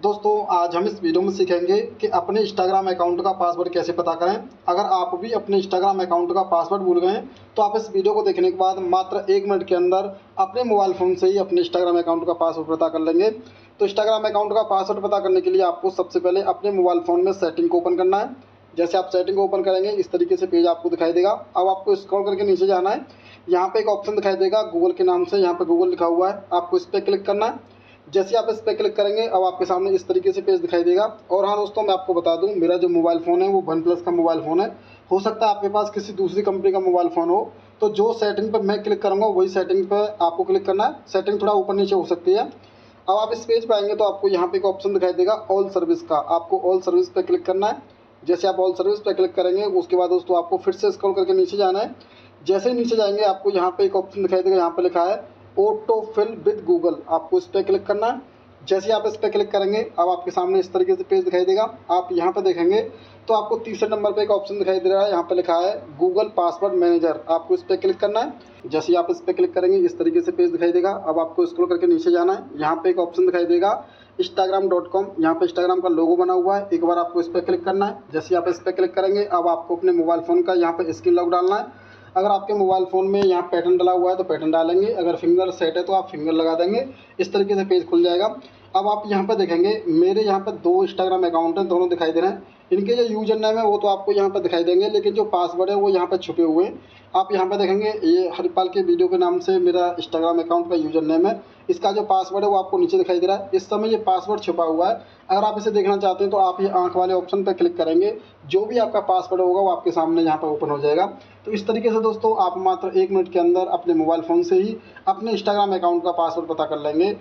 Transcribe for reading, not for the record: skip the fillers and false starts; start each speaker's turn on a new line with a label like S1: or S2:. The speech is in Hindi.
S1: दोस्तों आज हम इस वीडियो में सीखेंगे कि अपने इंस्टाग्राम अकाउंट का पासवर्ड कैसे पता करें। अगर आप भी अपने इंस्टाग्राम अकाउंट का पासवर्ड भूल गए हैं तो आप इस वीडियो को देखने के बाद मात्र 1 मिनट के अंदर अपने मोबाइल फ़ोन से ही अपने इंस्टाग्राम अकाउंट का पासवर्ड पता कर लेंगे। तो इंस्टाग्राम अकाउंट का पासवर्ड पता करने के लिए आपको सबसे पहले अपने मोबाइल फ़ोन में सेटिंग को ओपन करना है। जैसे आप सेटिंग को ओपन करेंगे इस तरीके से पेज आपको दिखाई देगा। अब आपको स्क्रॉल करके नीचे जाना है, यहाँ पे एक ऑप्शन दिखाई देगा गूगल के नाम से, यहाँ पे गूगल लिखा हुआ है, आपको इस पर क्लिक करना है। जैसे आप इस पर क्लिक करेंगे अब आपके सामने इस तरीके से पेज दिखाई देगा। और हाँ दोस्तों, मैं आपको बता दूं, मेरा जो मोबाइल फ़ोन है वो OnePlus का मोबाइल फ़ोन है। हो सकता है आपके पास किसी दूसरी कंपनी का मोबाइल फ़ोन हो, तो जो सेटिंग पर मैं क्लिक करूँगा वही सेटिंग पर आपको क्लिक करना है। सेटिंग थोड़ा ऊपर नीचे हो सकती है। अब आप इस पेज पर आएंगे तो आपको यहाँ पे एक ऑप्शन दिखाई देगा ऑल सर्विस का, आपको ऑल सर्विस पर क्लिक करना है। जैसे आप ऑल सर्विस पर क्लिक करेंगे उसके बाद दोस्तों आपको फिर से स्क्रॉल करके नीचे जाना है। जैसे ही नीचे जाएंगे आपको यहाँ पे एक ऑप्शन दिखाई देगा, यहाँ पे लिखा है ऑटो फिल विद गूगल, आपको इस पर क्लिक करना है। जैसे आप इस पर क्लिक करेंगे अब आपके सामने इस तरीके से पेज दिखाई देगा। आप यहाँ पर देखेंगे तो आपको तीसरे नंबर पे एक ऑप्शन दिखाई दे रहा है, यहाँ पे लिखा है गूगल पासवर्ड मैनेजर, आपको इस पर क्लिक करना है। जैसे आप इस पर क्लिक करेंगे इस तरीके से पेज दिखाई देगा। अब आपको स्क्रॉल करके नीचे जाना है, यहाँ पे एक ऑप्शन दिखाई देगा instagram.com, यहाँ पे इंस्टाग्राम का लोगो बना हुआ है, एक बार आपको इस पर क्लिक करना है। जैसे आप इस पर क्लिक करेंगे अब आपको अपने मोबाइल फ़ोन का यहाँ पे स्क्रीन लॉक डालना है। अगर आपके मोबाइल फ़ोन में यहाँ पैटर्न डला हुआ है तो पैटर्न डालेंगे, अगर फिंगर सेट है तो आप फिंगर लगा देंगे। इस तरीके से पेज खुल जाएगा। अब आप यहाँ पर देखेंगे मेरे यहाँ पर 2 इंस्टाग्राम अकाउंट हैं, दोनों दिखाई दे रहे हैं। इनके जो यूजर नेम है वो तो आपको यहाँ पर दिखाई देंगे, लेकिन जो पासवर्ड है वो यहाँ पर छुपे हुए हैं। आप यहाँ पर देखेंगे ये हरिपाल के वीडियो के नाम से मेरा इंस्टाग्राम अकाउंट का यूजर नेम है, इसका जो पासवर्ड है वो आपको नीचे दिखाई दे रहा है। इस समय ये पासवर्ड छुपा हुआ है। अगर आप इसे देखना चाहते हैं तो आप ये आंख वाले ऑप्शन पर क्लिक करेंगे, जो भी आपका पासवर्ड होगा वो आपके सामने यहाँ पर ओपन हो जाएगा। तो इस तरीके से दोस्तों आप मात्र 1 मिनट के अंदर अपने मोबाइल फ़ोन से ही अपने इंस्टाग्राम अकाउंट का पासवर्ड पता कर लेंगे।